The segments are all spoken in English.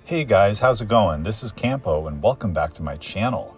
Hey guys, how's it going? This is Campo and welcome back to my channel.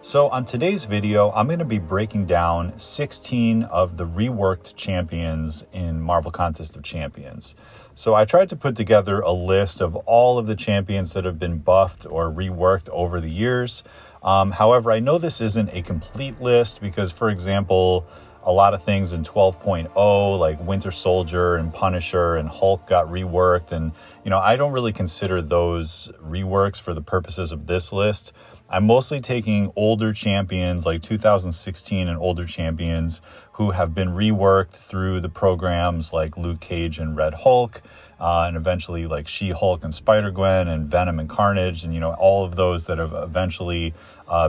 So on today's video, I'm going to be breaking down 16 of the reworked champions in Marvel Contest of Champions. So I tried to put together a list of all of the champions that have been buffed or reworked over the years. However, I know this isn't a complete list because, for example, a lot of things in 12.0 like Winter Soldier and Punisher and Hulk got reworked, and I don't really consider those reworks for the purposes of this list. I'm mostly taking older champions like 2016 and older champions who have been reworked through the programs like Luke Cage and Red Hulk, and eventually like She-Hulk and Spider-Gwen and Venom and Carnage, and all of those that have eventually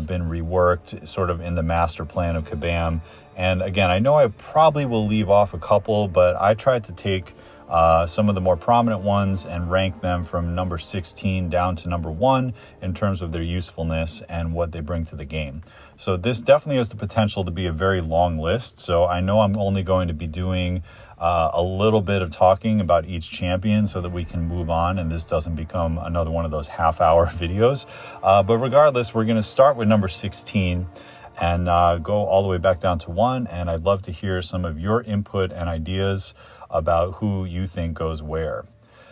been reworked sort of in the master plan of Kabam. And again, I know I probably will leave off a couple, but I tried to take some of the more prominent ones and rank them from number 16 down to number 1 in terms of their usefulness and what they bring to the game. So this definitely has the potential to be a very long list. So I know I'm only going to be doing a little bit of talking about each champion so that we can move on and this doesn't become another one of those half-hour videos. But regardless, we're going to start with number 16 and go all the way back down to 1. And I'd love to hear some of your input and ideas about who you think goes where.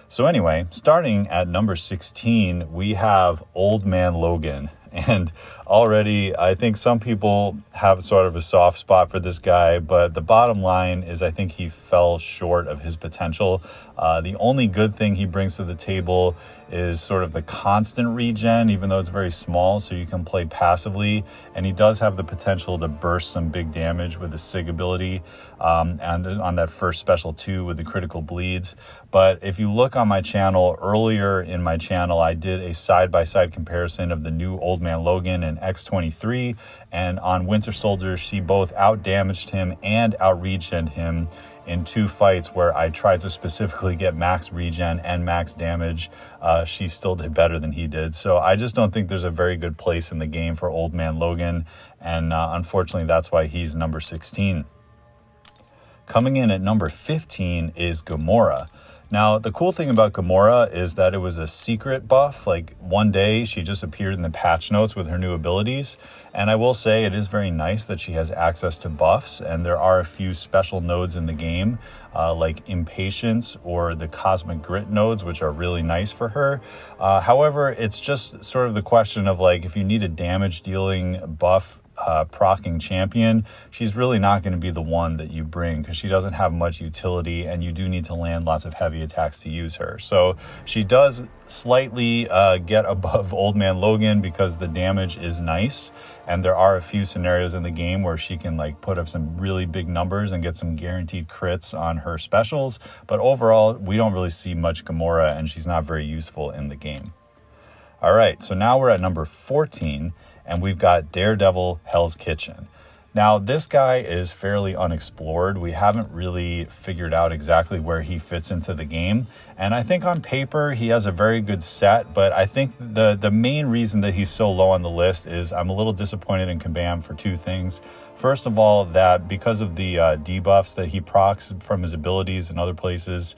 So anyway, starting at number 16, we have Old Man Logan. And already I think some people have sort of a soft spot for this guy, but the bottom line is I think he fell short of his potential. The only good thing he brings to the table is sort of the constant regen, even though it's very small, so you can play passively. And he does have the potential to burst some big damage with the SIG ability, and on that first special too with the critical bleeds. But if you look on my channel, earlier in my channel, I did a side-by-side comparison of the new Old Man Logan and X-23, and on Winter Soldier, she both out-damaged him and out-regened him in 2 fights where I tried to specifically get max regen and max damage. She still did better than he did. So I just don't think there's a very good place in the game for Old Man Logan. And unfortunately, that's why he's number 16. Coming in at number 15 is Gamora. Now, the cool thing about Gamora is that it was a secret buff. Like one day she just appeared in the patch notes with her new abilities. And I will say it is very nice that she has access to buffs. And there are a few special nodes in the game, like Impatience or the Cosmic Grit nodes, which are really nice for her. However, it's just sort of the question of like, if you need a damage dealing buff procking champion, she's really not going to be the one that you bring because she doesn't have much utility and you do need to land lots of heavy attacks to use her. So she does slightly get above Old Man Logan because the damage is nice, and there are a few scenarios in the game where she can like put up some really big numbers and get some guaranteed crits on her specials. But overall, we don't really see much Gamora and she's not very useful in the game. All right, so now we're at number 14, and we've got Daredevil Hell's Kitchen. Now, this guy is fairly unexplored. We haven't really figured out exactly where he fits into the game. And I think on paper, he has a very good set, but I think the main reason that he's so low on the list is I'm a little disappointed in Kabam for 2 things. First of all, that because of the debuffs that he procs from his abilities in other places,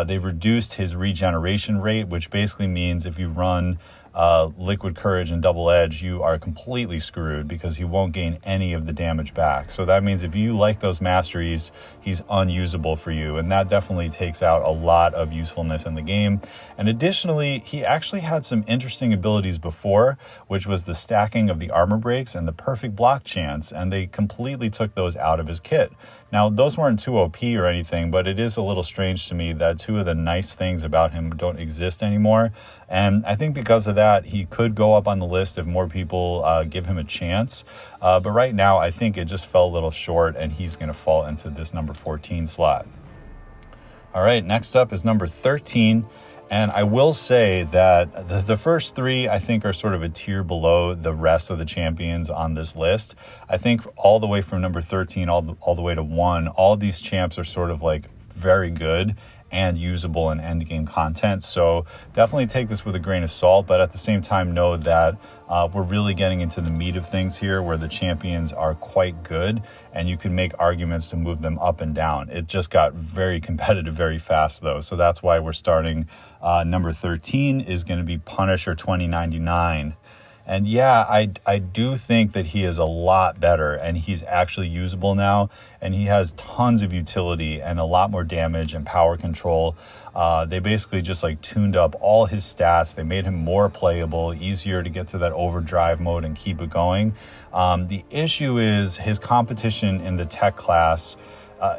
they've reduced his regeneration rate, which basically means if you run Liquid Courage and Double Edge, you are completely screwed because he won't gain any of the damage back. So that means if you like those masteries, he's unusable for you, and that definitely takes out a lot of usefulness in the game. And additionally, he actually had some interesting abilities before, which was the stacking of the armor breaks and the perfect block chance, and they completely took those out of his kit. Now, those weren't too OP or anything, but it is a little strange to me that 2 of the nice things about him don't exist anymore. And I think because of that, he could go up on the list if more people give him a chance. But right now, I think it just fell a little short, and he's going to fall into this number 14 slot. All right, next up is number 13. And I will say that the first 3, I think, are sort of a tier below the rest of the champions on this list. I think all the way from number 13 all the way to 1, all these champs are sort of like very good. and usable in endgame content. So definitely take this with a grain of salt, but at the same time know that we're really getting into the meat of things here, where the champions are quite good and you can make arguments to move them up and down. It just got very competitive very fast though, so that's why we're starting. Number 13 is going to be Punisher 2099. And yeah, I do think that he is a lot better, and he's actually usable now, and he has tons of utility and a lot more damage and power control. They basically just like tuned up all his stats. They made him more playable, easier to get to that overdrive mode and keep it going. The issue is his competition in the tech class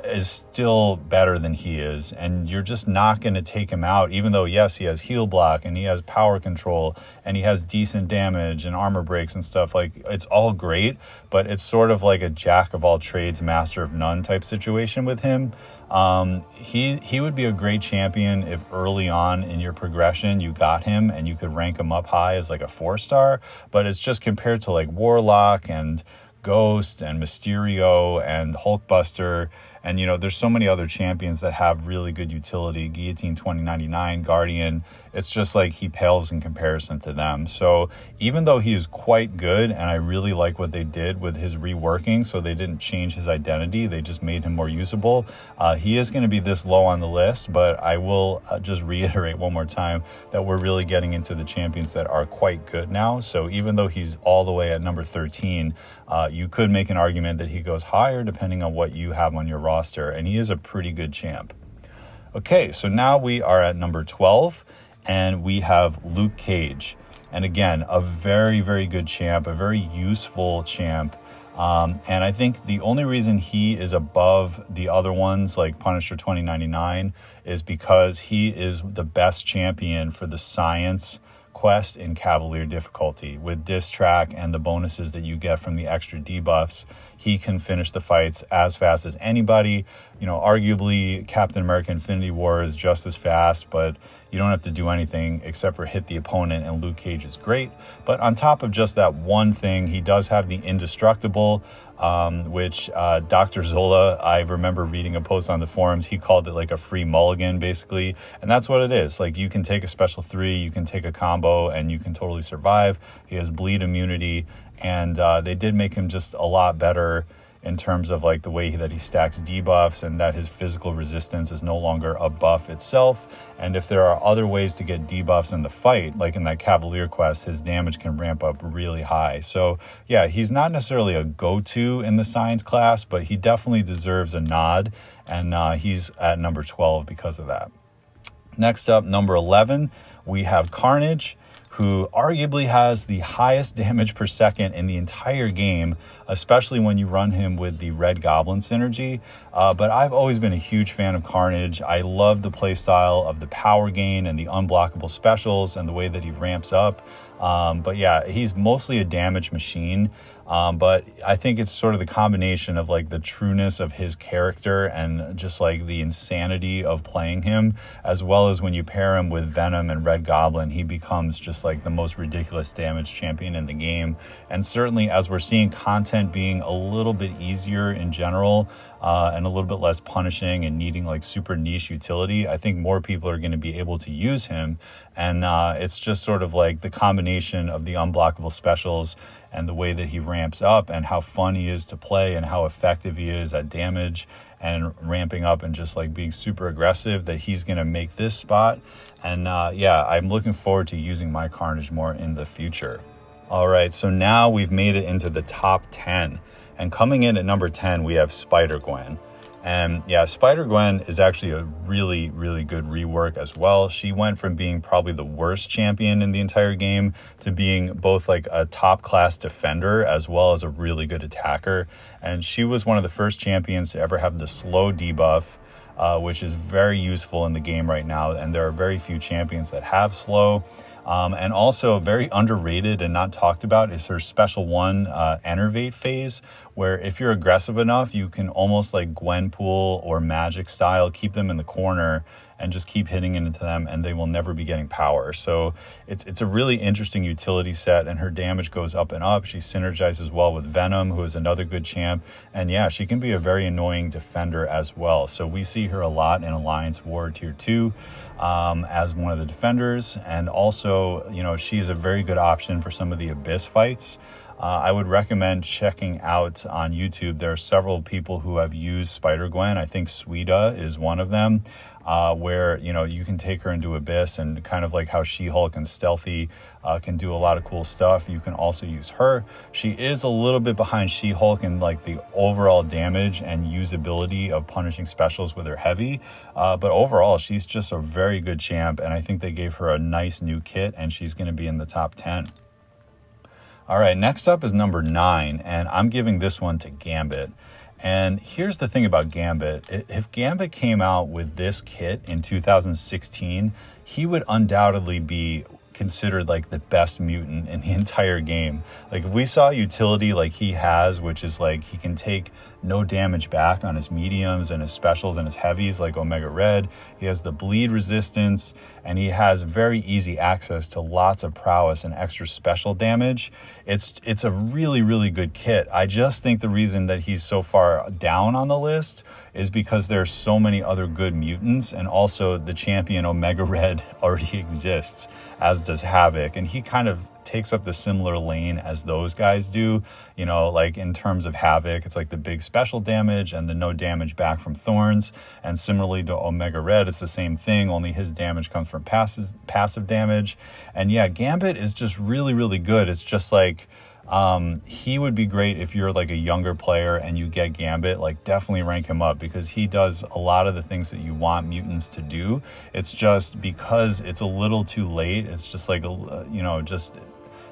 is still better than he is, and you're just not going to take him out, even though yes, he has heal block and he has power control and he has decent damage and armor breaks and stuff. Like, it's all great, but it's sort of like a jack of all trades, master of none type situation with him. He would be a great champion if early on in your progression you got him and you could rank him up high as like a 4-star, but it's just compared to like Warlock and Ghost and Mysterio and Hulkbuster, and you know, there's so many other champions that have really good utility. Guillotine 2099, Guardian, it's just like he pales in comparison to them. So even though he is quite good, and I really like what they did with his reworking, so they didn't change his identity, they just made him more usable, he is going to be this low on the list. But I will just reiterate one more time that we're really getting into the champions that are quite good now. So even though he's all the way at number 13, you could make an argument that he goes higher depending on what you have on your roster, and he is a pretty good champ. Okay, so now we are at number 12, and we have Luke Cage. And again, a very, very good champ, a very useful champ. And I think the only reason he is above the other ones like Punisher 2099 is because he is the best champion for the science quest in Cavalier difficulty. With Diss Track and the bonuses that you get from the extra debuffs, he can finish the fights as fast as anybody. You know, arguably Captain America Infinity War is just as fast, but you don't have to do anything except for hit the opponent, and Luke Cage is great. But on top of just that one thing, he does have the indestructible, which Dr. Zola, I remember reading a post on the forums, he called it like a free mulligan basically, and that's what it is. Like, you can take a special 3, you can take a combo, and you can totally survive. He has bleed immunity, and they did make him just a lot better in terms of like the way that he stacks debuffs, and that his physical resistance is no longer a buff itself. And if there are other ways to get debuffs in the fight, like in that Cavalier quest, his damage can ramp up really high. So yeah, he's not necessarily a go-to in the science class, but he definitely deserves a nod, and he's at number 12 because of that. Next up, number 11, we have Carnage, who arguably has the highest damage per second in the entire game, especially when you run him with the Red Goblin synergy. But I've always been a huge fan of Carnage. I love the playstyle of the power gain and the unblockable specials and the way that he ramps up. But yeah, he's mostly a damage machine. But I think it's sort of the combination of like the trueness of his character and just like the insanity of playing him, as well as when you pair him with Venom and Red Goblin, he becomes just like the most ridiculous damage champion in the game. And certainly as we're seeing content being a little bit easier in general, and a little bit less punishing and needing like super niche utility, I think more people are going to be able to use him. And it's just sort of like the combination of the unblockable specials and the way that he ramps up and how fun he is to play and how effective he is at damage and ramping up and just like being super aggressive, that he's going to make this spot. And yeah, I'm looking forward to using my Carnage more in the future. All right, so now we've made it into the top 10. And coming in at number 10, we have Spider-Gwen. And yeah, Spider-Gwen is actually a really, really good rework as well. She went from being probably the worst champion in the entire game to being both like a top class defender as well as a really good attacker. And she was one of the first champions to ever have the slow debuff, which is very useful in the game right now. And there are very few champions that have slow. And also very underrated and not talked about is her special one, Enervate phase, where if you're aggressive enough, you can almost like Gwenpool or Magic style, keep them in the corner and just keep hitting into them, and they will never be getting power. So it's a really interesting utility set, and her damage goes up and up. She synergizes well with Venom, who is another good champ, and yeah, she can be a very annoying defender as well. So we see her a lot in Alliance War Tier 2 as one of the defenders, and also, you know, she is a very good option for some of the Abyss fights. I would recommend checking out on YouTube. There are several people who have used Spider-Gwen. I think Suida is one of them, where, you know, you can take her into Abyss, and kind of like how She-Hulk and Stealthy can do a lot of cool stuff. You can also use her. She is a little bit behind She-Hulk in like the overall damage and usability of punishing specials with her heavy. But overall, she's just a very good champ, and I think they gave her a nice new kit, and she's going to be in the top 10. All right, next up is number 9, and I'm giving this one to Gambit. And here's the thing about Gambit. If Gambit came out with this kit in 2016, he would undoubtedly be considered like the best mutant in the entire game. Like, if we saw utility like he has, which is like he can take no damage back on his mediums and his specials and his heavies like Omega Red, he has the bleed resistance, and he has very easy access to lots of prowess and extra special damage. It's a really, really good kit. I just think the reason that he's so far down on the list is because there's so many other good mutants, and also the champion Omega Red already exists, as does Havoc, and he kind of takes up the similar lane as those guys do. You know, like in terms of Havoc, it's like the big special damage and the no damage back from Thorns, and similarly to Omega Red, it's the same thing, only his damage comes from passive damage. And yeah, Gambit is just really, really good. It's just like, he would be great if you're like a younger player and you get Gambit. Like, definitely rank him up, because he does a lot of the things that you want mutants to do. It's just because it's a little too late. It's just like, you know, just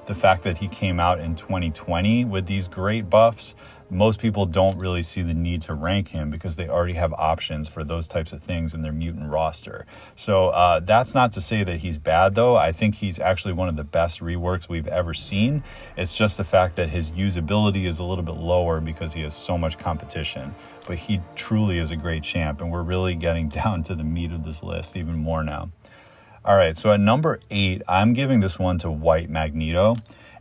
the fact that he came out in 2020 with these great buffs, most people don't really see the need to rank him because they already have options for those types of things in their mutant roster. So that's not to say that he's bad, though. I think he's actually one of the best reworks we've ever seen. It's just the fact that his usability is a little bit lower because he has so much competition. But he truly is a great champ, and we're really getting down to the meat of this list even more now. All right, so at number 8, I'm giving this one to White Magneto.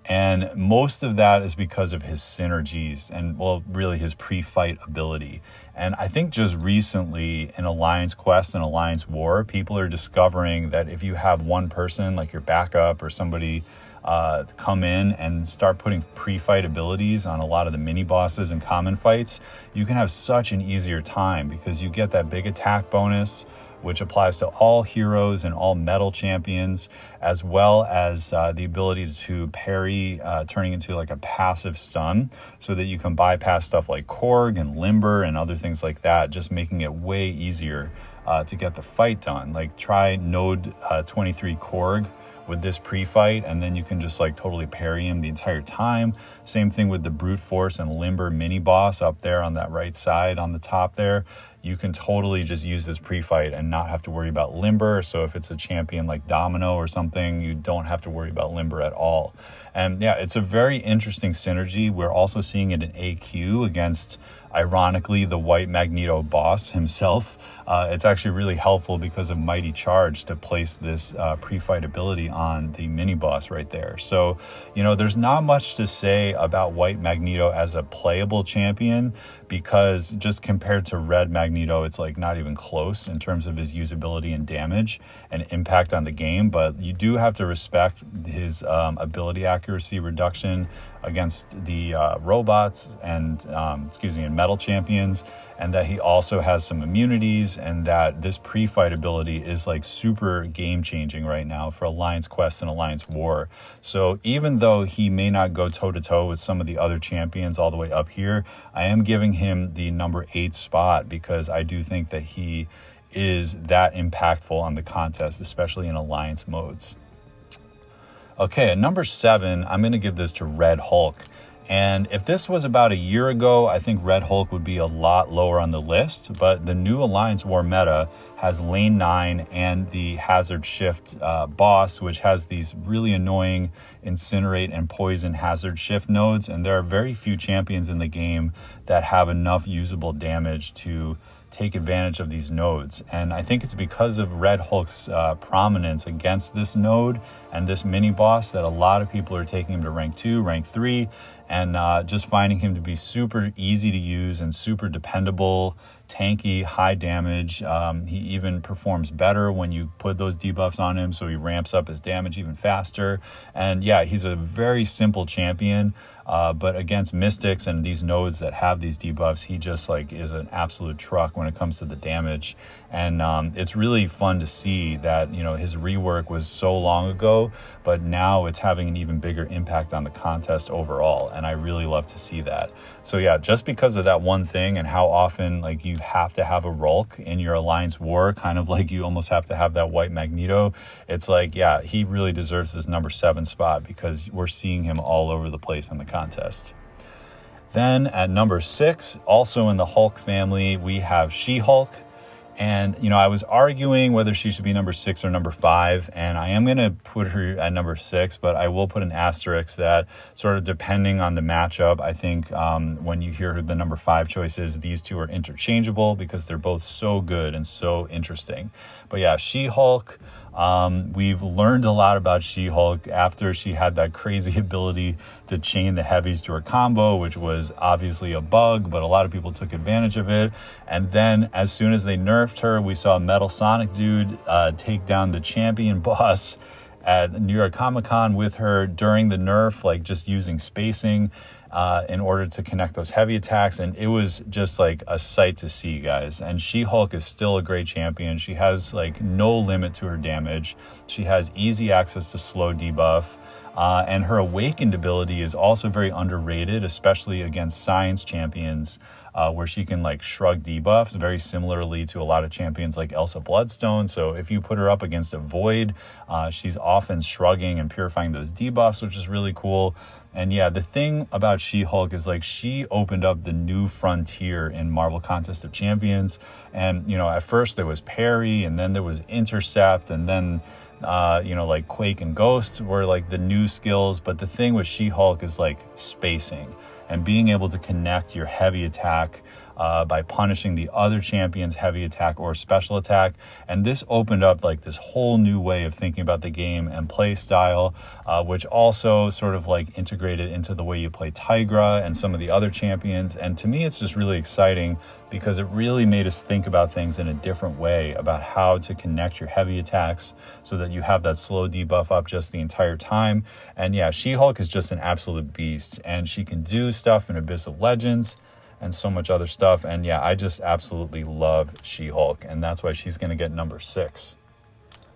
And most of that is because of his synergies and, well, really his pre-fight ability. And I think just recently in Alliance Quest and Alliance War, people are discovering that if you have one person, like your backup or somebody, come in and start putting pre-fight abilities on a lot of the mini bosses and common fights, you can have such an easier time, because you get that big attack bonus, which applies to all heroes and all metal champions, as well as the ability to parry, turning into like a passive stun, so that you can bypass stuff like Korg and Limber and other things like that, just making it way easier to get the fight done. Like, try Node 23 Korg with this pre-fight, and then you can just like totally parry him the entire time. Same thing with the Brute Force and Limber mini boss up there on that right side on the top there. You can totally just use this pre-fight and not have to worry about Limber. So if it's a champion like Domino or something, you don't have to worry about Limber at all. And yeah, it's a very interesting synergy. We're also seeing it in AQ against, ironically, the White Magneto boss himself. It's actually really helpful because of Mighty Charge to place this pre-fight ability on the mini boss right there. So, you know, there's not much to say about White Magneto as a playable champion, because just compared to Red Magneto, it's like not even close in terms of his usability and damage and impact on the game. But you do have to respect his ability accuracy reduction against the robots and and metal champions, and that he also has some immunities, and that this pre-fight ability is like super game changing right now for Alliance Quest and Alliance War. So even though he may not go toe to toe with some of the other champions all the way up here, I am giving him the number 8 spot, because I do think that he is that impactful on the contest, especially in Alliance modes. Okay, at number 7, I'm going to give this to Red Hulk. And if this was about a year ago, I think Red Hulk would be a lot lower on the list. But the new Alliance War meta has Lane 9 and the Hazard Shift boss, which has these really annoying Incinerate and Poison Hazard Shift nodes. And there are very few champions in the game that have enough usable damage to take advantage of these nodes. And I think it's because of Red Hulk's prominence against this node and this mini boss that a lot of people are taking him to rank 2, rank 3, and just finding him to be super easy to use and super dependable, tanky, high damage. He even performs better when you put those debuffs on him, so he ramps up his damage even faster. And yeah, he's a very simple champion, but against mystics and these nodes that have these debuffs, he just like is an absolute truck when it comes to the damage. And it's really fun to see that, you know, his rework was so long ago, but now it's having an even bigger impact on the contest overall, and I really love to see that. So yeah, just because of that one thing and how often like you have to have a Rulk in your Alliance War, kind of like you almost have to have that white Magneto, it's like, yeah, he really deserves this number 7 spot because we're seeing him all over the place in the contest. Then at number 6, also in the Hulk family, we have She-Hulk. And, you know, I was arguing whether she should be number 6 or number 5, and I am going to put her at number 6, but I will put an asterisk that sort of depending on the matchup, I think when you hear the number 5 choices, these two are interchangeable because they're both so good and so interesting. But yeah, She-Hulk, we've learned a lot about She-Hulk after she had that crazy ability to chain the heavies to her combo, which was obviously a bug, but a lot of people took advantage of it. And then as soon as they nerfed her, we saw Metal Sonic Dude take down the champion boss at New York Comic Con with her during the nerf, like just using spacing in order to connect those heavy attacks. And it was just like a sight to see, guys. And She-Hulk is still a great champion. She has like no limit to her damage. She has easy access to slow debuff. And her awakened ability is also very underrated, especially against science champions, where she can like shrug debuffs very similarly to a lot of champions like Elsa Bloodstone. So if you put her up against a Void, she's often shrugging and purifying those debuffs, which is really cool. And yeah, the thing about She-Hulk is like she opened up the new frontier in Marvel Contest of Champions. And, you know, at first there was parry, and then there was intercept, and then you know, like Quake and Ghost were like the new skills. But the thing with She-Hulk is like spacing and being able to connect your heavy attack by punishing the other champion's heavy attack or special attack. And this opened up like this whole new way of thinking about the game and play style, which also sort of like integrated into the way you play Tigra and some of the other champions. And to me, it's just really exciting because it really made us think about things in a different way about how to connect your heavy attacks so that you have that slow debuff up just the entire time. And yeah, She-Hulk is just an absolute beast, and she can do stuff in Abyss of Legends and so much other stuff. And yeah, I just absolutely love She-Hulk, and that's why she's going to get number 6.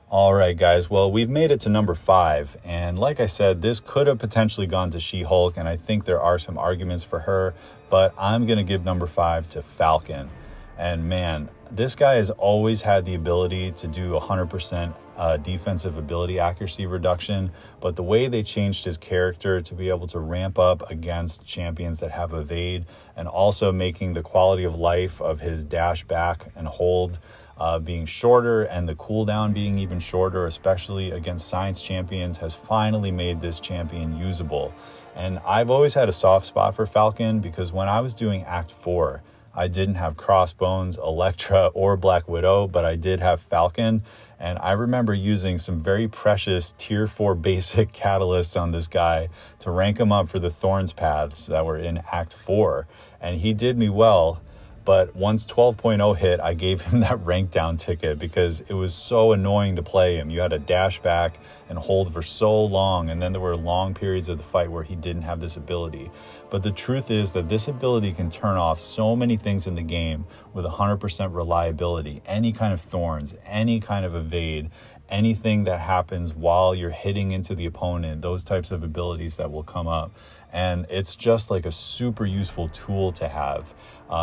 All right, guys. Well, we've made it to number 5. And like I said, this could have potentially gone to She-Hulk, and I think there are some arguments for her, but I'm going to give number 5 to Falcon. And man, this guy has always had the ability to do 100% defensive ability accuracy reduction, but the way they changed his character to be able to ramp up against champions that have evade, and also making the quality of life of his dash back and hold being shorter, and the cooldown being even shorter, especially against science champions, has finally made this champion usable. And I've always had a soft spot for Falcon because when I was doing Act 4, I didn't have Crossbones, Elektra, or Black Widow, but I did have Falcon. And I remember using some very precious tier 4 basic catalysts on this guy to rank him up for the Thorns paths that were in Act 4. And he did me well. But once 12.0 hit, I gave him that rank down ticket because it was so annoying to play him. You had to dash back and hold for so long, and then there were long periods of the fight where he didn't have this ability. But the truth is that this ability can turn off so many things in the game with 100% reliability. Any kind of thorns, any kind of evade, anything that happens while you're hitting into the opponent, those types of abilities that will come up. And it's just like a super useful tool to have.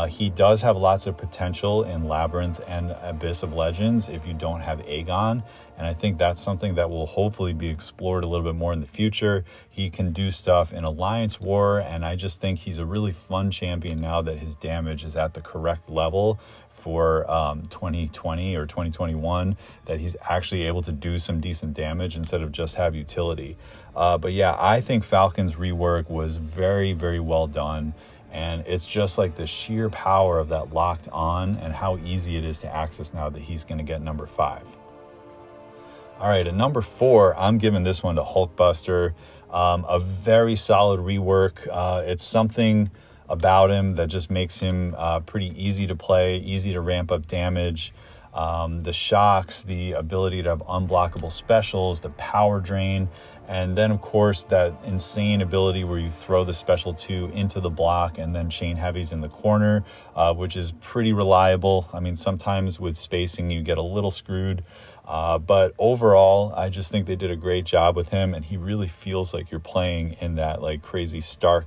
He does have lots of potential in Labyrinth and Abyss of Legends if you don't have Aegon, and I think that's something that will hopefully be explored a little bit more in the future. He can do stuff in Alliance War, and I just think he's a really fun champion now that his damage is at the correct level for 2020 or 2021, that he's actually able to do some decent damage instead of just have utility. But yeah, I think Falcon's rework was very, very well done. And it's just like the sheer power of that locked on and how easy it is to access now that he's going to get number 5. All right, at number 4, I'm giving this one to Hulkbuster. A very solid rework. It's something about him that just makes him pretty easy to play, easy to ramp up damage. The shocks, the ability to have unblockable specials, the power drain, and then of course that insane ability where you throw the special 2 into the block and then chain heavies in the corner, which is pretty reliable. I mean, sometimes with spacing you get a little screwed, but overall I just think they did a great job with him, and he really feels like you're playing in that like crazy Stark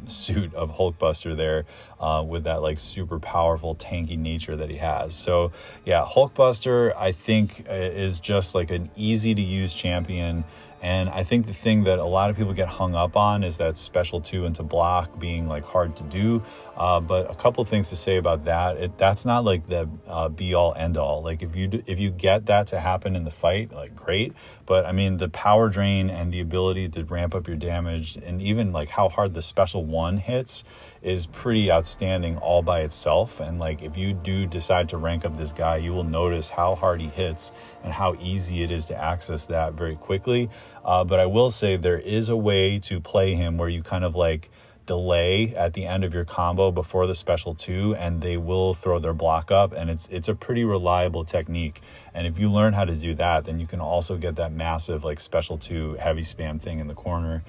suit of Hulkbuster there, with that like super powerful tanky nature that he has. So yeah, Hulkbuster I think is just like an easy to use champion. And I think the thing that a lot of people get hung up on is that special 2 into block being like hard to do. But a couple of things to say about that. That's not like the be all end all. Like if you get that to happen in the fight, like great. But I mean, the power drain and the ability to ramp up your damage, and even like how hard the special 1 hits, is pretty outstanding all by itself. And like if you do decide to rank up this guy, you will notice how hard he hits and how easy it is to access that very quickly. But I will say there is a way to play him where you kind of like delay at the end of your combo before the special 2, and they will throw their block up, and it's a pretty reliable technique. And if you learn how to do that, then you can also get that massive like special 2 heavy spam thing in the corner,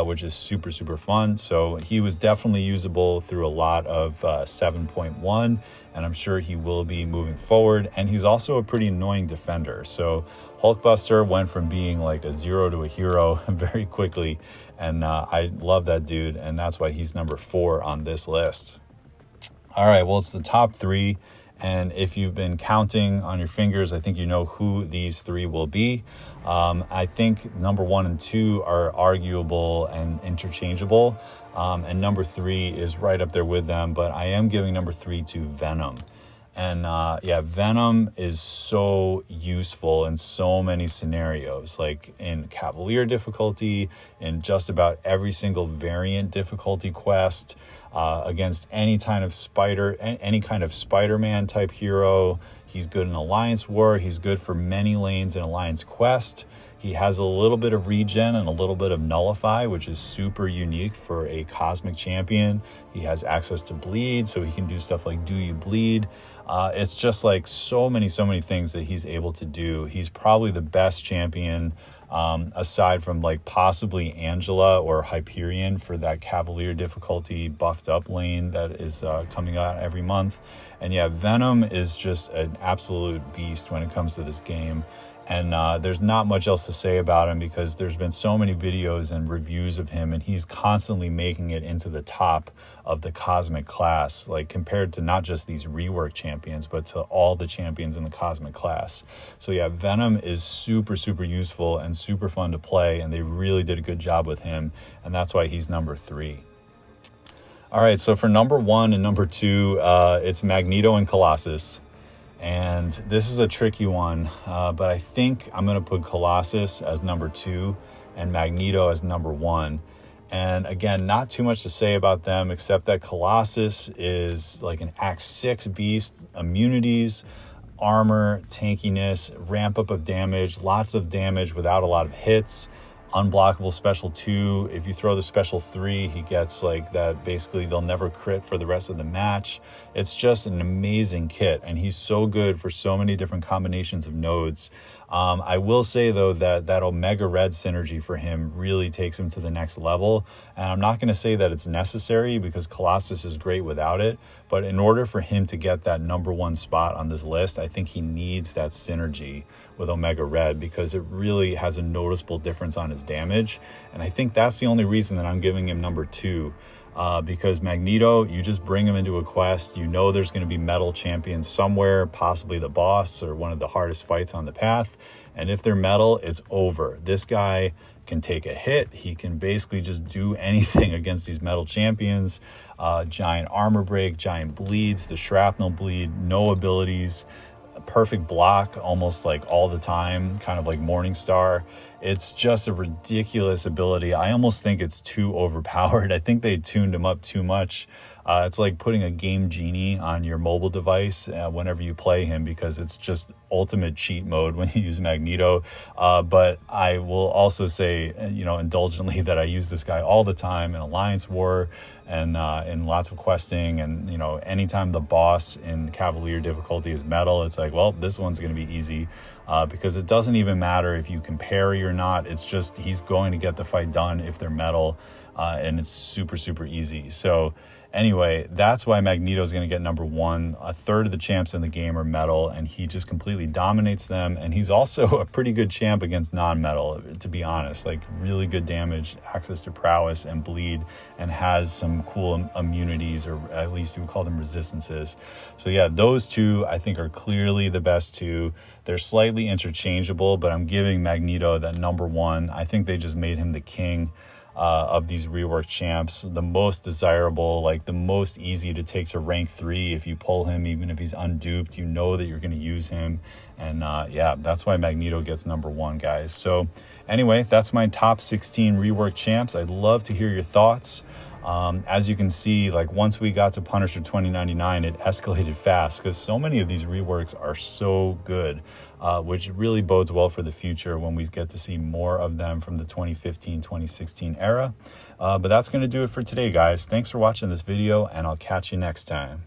which is super fun. So he was definitely usable through a lot of 7.1, and I'm sure he will be moving forward. And he's also a pretty annoying defender. So Hulkbuster went from being like a 0 to a hero very quickly, and I love that dude, and that's why he's number 4 on this list. All right, well, it's the top 3, and if you've been counting on your fingers, I think you know who these 3 will be. I think number 1 and 2 are arguable and interchangeable, and number 3 is right up there with them, but I am giving number 3 to Venom. And yeah, Venom is so useful in so many scenarios, like in Cavalier difficulty, in just about every single variant difficulty quest, against any kind of Spider-Man type hero. He's good in Alliance War. He's good for many lanes in Alliance Quest. He has a little bit of regen and a little bit of nullify, which is super unique for a cosmic champion. He has access to bleed, so he can do stuff like Do You Bleed? It's just like so many things that he's able to do. He's probably the best champion, aside from like possibly Angela or Hyperion for that Cavalier difficulty buffed up lane that is coming out every month. And yeah, Venom is just an absolute beast when it comes to this game. And there's not much else to say about him because there's been so many videos and reviews of him, and he's constantly making it into the top of the cosmic class, like compared to not just these rework champions, but to all the champions in the cosmic class. So yeah, Venom is super useful and super fun to play, and they really did a good job with him, and that's why he's number 3. All right, so for number 1 and number 2, it's Magneto and Colossus. And this is a tricky one, but I think I'm going to put Colossus as number 2 and Magneto as number 1. And again, not too much to say about them, except that Colossus is like an Act 6 beast, immunities, armor, tankiness, ramp up of damage, lots of damage without a lot of hits. Unblockable special 2. If you throw the special 3, he gets like that. Basically, they'll never crit for the rest of the match. It's just an amazing kit, and he's so good for so many different combinations of nodes. I will say, though, that Omega Red synergy for him really takes him to the next level. And I'm not going to say that it's necessary because Colossus is great without it. But in order for him to get that number 1 spot on this list, I think he needs that synergy with Omega Red because it really has a noticeable difference on his damage. And I think that's the only reason that I'm giving him number 2. Because Magneto, you just bring him into a quest, you know there's going to be metal champions somewhere, possibly the boss or one of the hardest fights on the path, and if they're metal, it's over. This guy can take a hit, he can basically just do anything against these metal champions. Giant armor break, giant bleeds, the shrapnel bleed, no abilities, a perfect block almost like all the time, kind of like Morningstar. It's just a ridiculous ability. I almost think it's too overpowered. I think they tuned him up too much. It's like putting a Game Genie on your mobile device whenever you play him, because it's just ultimate cheat mode when you use Magneto. But I will also say, indulgently, that I use this guy all the time in Alliance War and in lots of questing. And, anytime the boss in Cavalier difficulty is metal, it's like, well, this one's going to be easy. Because it doesn't even matter if you can parry or not. It's just he's going to get the fight done if they're metal, and it's super, super easy. So anyway, that's why Magneto is going to get number one. A third of the champs in the game are metal, and he just completely dominates them. And he's also a pretty good champ against non-metal, to be honest. Like, really good damage, access to prowess and bleed, and has some cool immunities, or at least you would call them resistances. So yeah, those two I think are clearly the best two. They're slightly interchangeable, but I'm giving Magneto that number one. I think they just made him the king of these rework champs, the most desirable, like the most easy to take to rank 3. If you pull him, even if he's unduped, you know that you're going to use him. And yeah, that's why Magneto gets number one, guys. So anyway, that's my top 16 rework champs. I'd love to hear your thoughts. As you can see, like, once we got to Punisher 2099, it escalated fast because so many of these reworks are so good, which really bodes well for the future when we get to see more of them from the 2015-2016 era. But that's going to do it for today, guys. Thanks for watching this video, and I'll catch you next time.